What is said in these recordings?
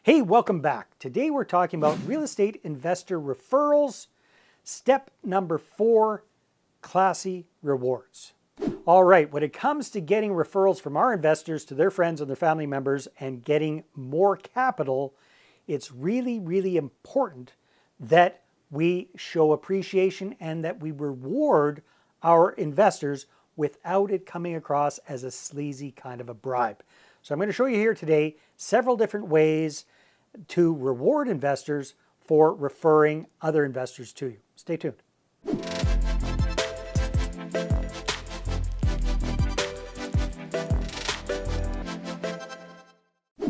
Hey, welcome back. Today we're talking about real estate investor referrals. Step number 4, classy rewards. All right, when it comes to getting referrals from our investors to their friends and their family members and getting more capital, it's really, really important that we show appreciation and that we reward our investors without it coming across as a sleazy kind of a bribe. So I'm going to show you here today several different ways to reward investors for referring other investors to you. Stay tuned.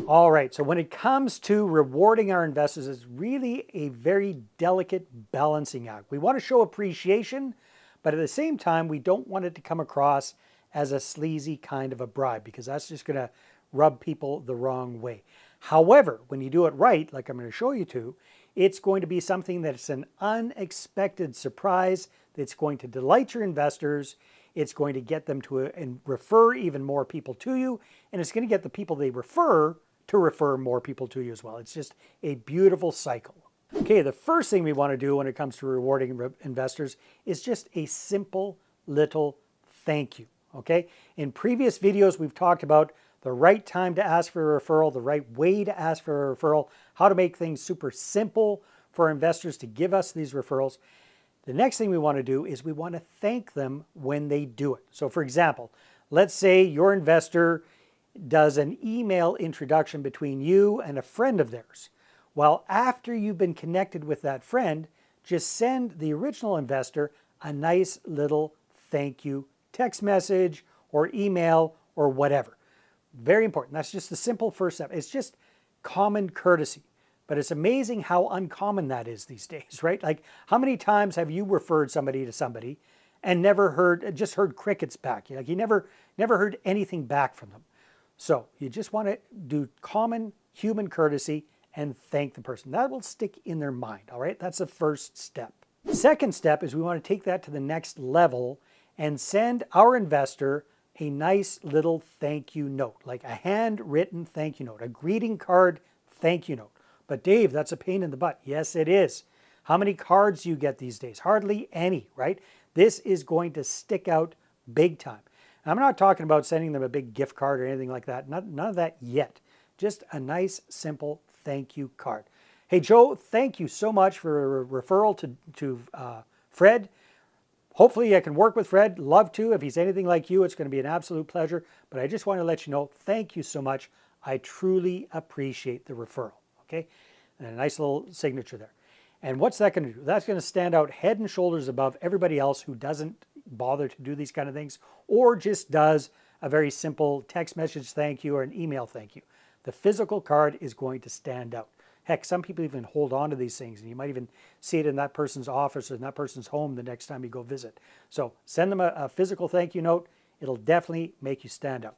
All right, so when it comes to rewarding our investors, it's really a very delicate balancing act. We want to show appreciation, but at the same time, we don't want it to come across as a sleazy kind of a bribe because that's just going to rub people the wrong way. However, when you do it right, like I'm going to show you to, it's going to be something that's an unexpected surprise that's going to delight your investors. It's going to get them to refer even more people to you, and it's going to get the people they refer to refer more people to you as well. It's just a beautiful cycle. Okay, the first thing we want to do when it comes to rewarding investors is just a simple little thank you. Okay, in previous videos, we've talked about the right time to ask for a referral, the right way to ask for a referral, how to make things super simple for investors to give us these referrals. The next thing we want to do is we want to thank them when they do it. So for example, let's say your investor does an email introduction between you and a friend of theirs. Well, after you've been connected with that friend, just send the original investor a nice little thank you text message or email or whatever. Very important. That's just the simple first step. It's just common courtesy. But it's amazing how uncommon that is these days, right? Like how many times have you referred somebody to somebody and just heard crickets back? Like you never heard anything back from them. So you just want to do common human courtesy and thank the person. That will stick in their mind, all right? That's the first step. Second step is we want to take that to the next level and send our investor a nice little thank you note, like a handwritten thank you note, a greeting card thank you note. But Dave, that's a pain in the butt. Yes, it is. How many cards do you get these days? Hardly any, right? This is going to stick out big time. I'm not talking about sending them a big gift card or anything like that. None of that yet. Just a nice, simple thank you card. Hey, Joe, thank you so much for a referral to Fred. Hopefully I can work with Fred. Love to. If he's anything like you, it's going to be an absolute pleasure. But I just want to let you know, thank you so much. I truly appreciate the referral. Okay? And a nice little signature there. And what's that going to do? That's going to stand out head and shoulders above everybody else who doesn't bother to do these kind of things or just does a very simple text message thank you or an email thank you. The physical card is going to stand out. Heck, some people even hold on to these things, and you might even see it in that person's office or in that person's home the next time you go visit. So send them a physical thank you note. It'll definitely make you stand out.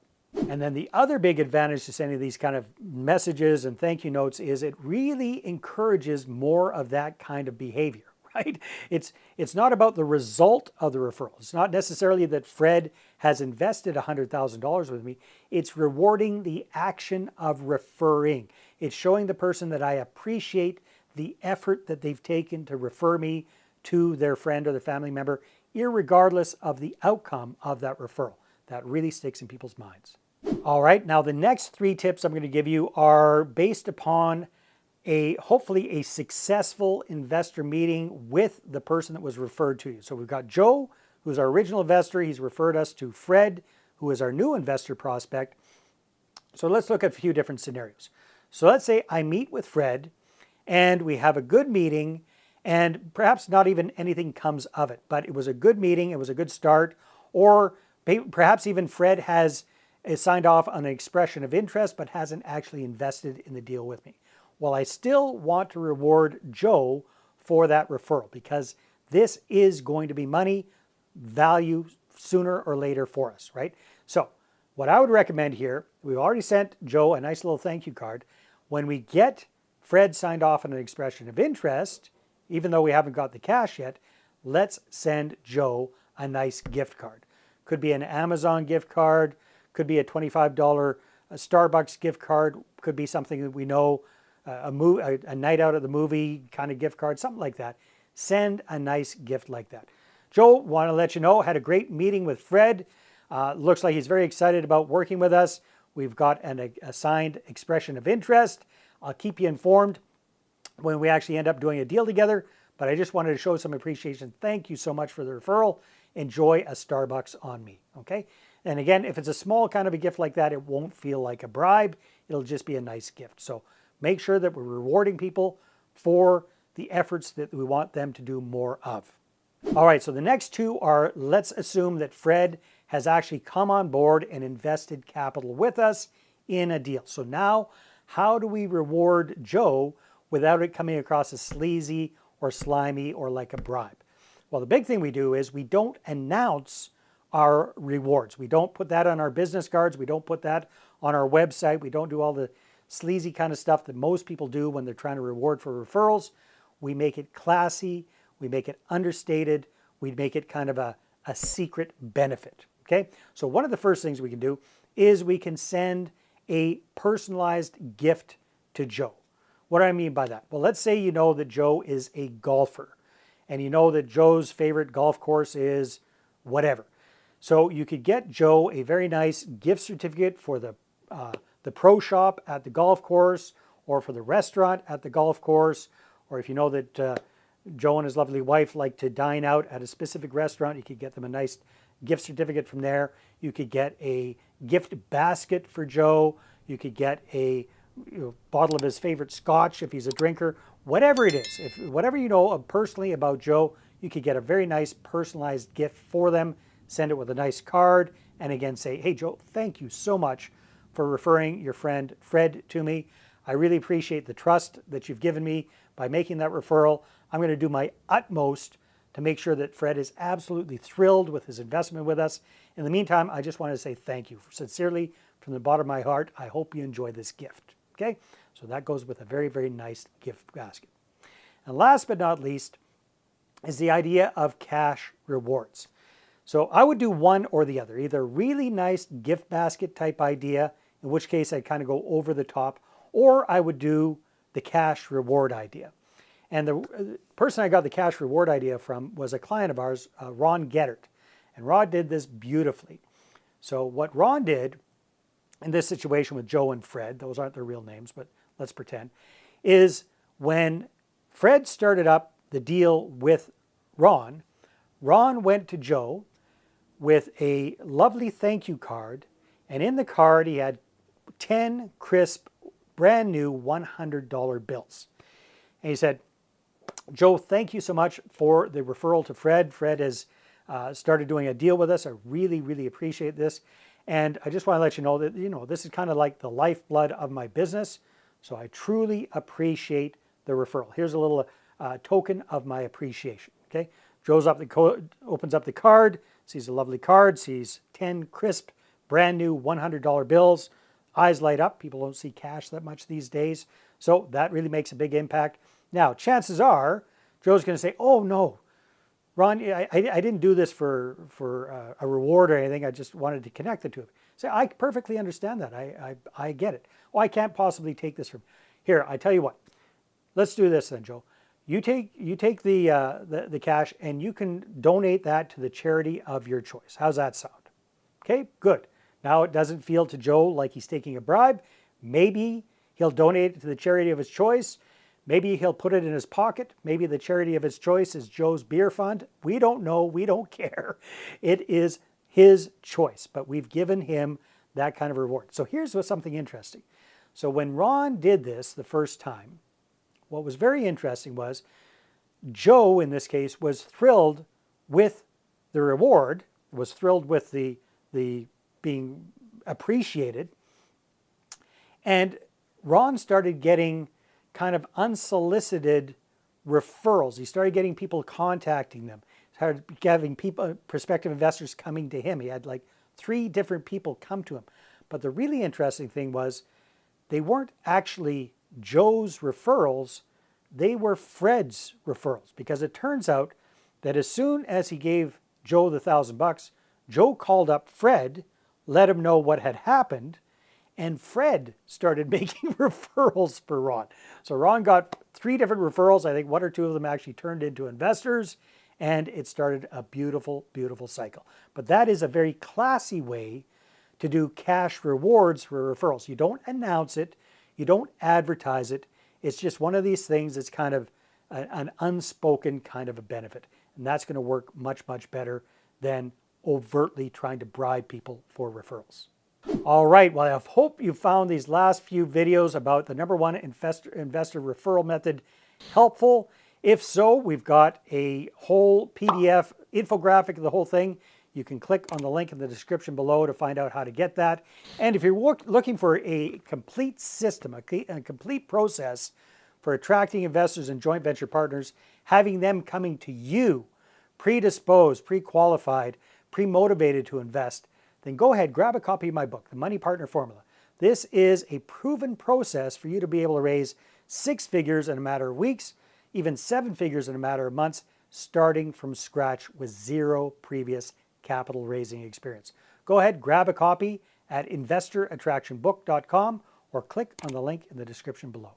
And then the other big advantage to sending these kind of messages and thank you notes is it really encourages more of that kind of behavior, right? It's not about the result of the referral. It's not necessarily that Fred has invested $100,000 with me. It's rewarding the action of referring. It's showing the person that I appreciate the effort that they've taken to refer me to their friend or their family member, irregardless of the outcome of that referral. That really sticks in people's minds. All right, now the next 3 tips I'm going to give you are based upon hopefully a successful investor meeting with the person that was referred to you. So we've got Joe, who's our original investor. He's referred us to Fred, who is our new investor prospect. So let's look at a few different scenarios. So let's say I meet with Fred and we have a good meeting and perhaps not even anything comes of it, but it was a good meeting, it was a good start, or perhaps even Fred has signed off on an expression of interest but hasn't actually invested in the deal with me. Well, I still want to reward Joe for that referral because this is going to be money value sooner or later for us, right? So what I would recommend here, we've already sent Joe a nice little thank you card. When we get Fred signed off on an expression of interest, even though we haven't got the cash yet, let's send Joe a nice gift card. Could be an Amazon gift card, could be a $25 Starbucks gift card, could be something that we know a night out at the movie kind of gift card, something like that. Send a nice gift like that. Joe, want to let you know, had a great meeting with Fred. Looks like he's very excited about working with us. We've got an assigned expression of interest. I'll keep you informed when we actually end up doing a deal together, but I just wanted to show some appreciation. Thank you so much for the referral. Enjoy a Starbucks on me, okay? And again, if it's a small kind of a gift like that, it won't feel like a bribe. It'll just be a nice gift. So make sure that we're rewarding people for the efforts that we want them to do more of. All right, so the next two are, let's assume that Fred has actually come on board and invested capital with us in a deal. So now, how do we reward Joe without it coming across as sleazy or slimy or like a bribe? Well, the big thing we do is we don't announce our rewards. We don't put that on our business cards. We don't put that on our website. We don't do all the sleazy kind of stuff that most people do when they're trying to reward for referrals. We make it classy. We make it understated. We make it kind of a secret benefit, okay? So one of the first things we can do is we can send a personalized gift to Joe. What do I mean by that? Well, let's say you know that Joe is a golfer and you know that Joe's favorite golf course is whatever. So you could get Joe a very nice gift certificate for the pro shop at the golf course, or for the restaurant at the golf course, or if you know that Joe and his lovely wife like to dine out at a specific restaurant, you could get them a nice gift certificate from there. You could get a gift basket for Joe. You could get a bottle of his favorite scotch if he's a drinker. Whatever it is, whatever you know personally about Joe, you could get a very nice personalized gift for them. Send it with a nice card, and again say, hey Joe, thank you so much for referring your friend Fred to me. I really appreciate the trust that you've given me by making that referral. I'm going to do my utmost to make sure that Fred is absolutely thrilled with his investment with us. In the meantime, I just want to say thank you. Sincerely, from the bottom of my heart, I hope you enjoy this gift. Okay? So that goes with a very, very nice gift basket. And last but not least is the idea of cash rewards. So I would do one or the other, either really nice gift basket type idea, in which case I'd kind of go over the top, or I would do the cash reward idea. And the person I got the cash reward idea from was a client of ours, Ron Gettert. And Ron did this beautifully. So what Ron did in this situation with Joe and Fred, those aren't their real names, but let's pretend, is when Fred started up the deal with Ron, Ron went to Joe with a lovely thank you card. And in the card, he had 10 crisp, brand new $100 bills. And he said, Joe, thank you so much for the referral to Fred. Fred has started doing a deal with us. I really, really appreciate this. And I just want to let you know that, this is kind of like the lifeblood of my business. So I truly appreciate the referral. Here's a little token of my appreciation. Okay. Joe's opens up the card, sees a lovely card, sees 10 crisp, brand new $100 bills. Eyes light up. People don't see cash that much these days. So that really makes a big impact. Now, chances are, Joe's going to say, oh, no, Ron, I didn't do this for a reward or anything. I just wanted to connect the two of you. Say, I perfectly understand that. I get it. Oh, I can't possibly take this from here. I tell you what. Let's do this then, Joe. You take the cash and you can donate that to the charity of your choice. How's that sound? Okay, good. Now it doesn't feel to Joe like he's taking a bribe. Maybe he'll donate it to the charity of his choice. Maybe he'll put it in his pocket. Maybe the charity of his choice is Joe's beer fund. We don't know. We don't care. It is his choice, but we've given him that kind of reward. So here's something interesting. So when Ron did this the first time, what was very interesting was Joe, in this case, was thrilled with the reward, was thrilled with the being appreciated. And Ron started getting kind of unsolicited referrals. He started getting people contacting them. He started having prospective investors coming to him. He had like 3 different people come to him. But the really interesting thing was they weren't actually Joe's referrals, they were Fred's referrals, because it turns out that as soon as he gave Joe the $1,000, Joe called up Fred, let him know what had happened, and Fred started making referrals for Ron. So Ron got 3 different referrals. I think 1 or 2 of them actually turned into investors, and it started a beautiful, beautiful cycle. But that is a very classy way to do cash rewards for referrals. You don't announce it, you don't advertise it. It's just one of these things that's kind of an unspoken kind of a benefit. And that's going to work much, much better than overtly trying to bribe people for referrals. All right, well, I hope you found these last few videos about the #1 investor referral method helpful. If so, we've got a whole PDF infographic of the whole thing. You can click on the link in the description below to find out how to get that. And if you're looking for a complete system, a complete process for attracting investors and joint venture partners, having them coming to you predisposed, pre-qualified, pre-motivated to invest, then go ahead, grab a copy of my book, The Money Partner Formula. This is a proven process for you to be able to raise 6 figures in a matter of weeks, even 7 figures in a matter of months, starting from scratch with 0 previous capital raising experience. Go ahead, grab a copy at investorattractionbook.com or click on the link in the description below.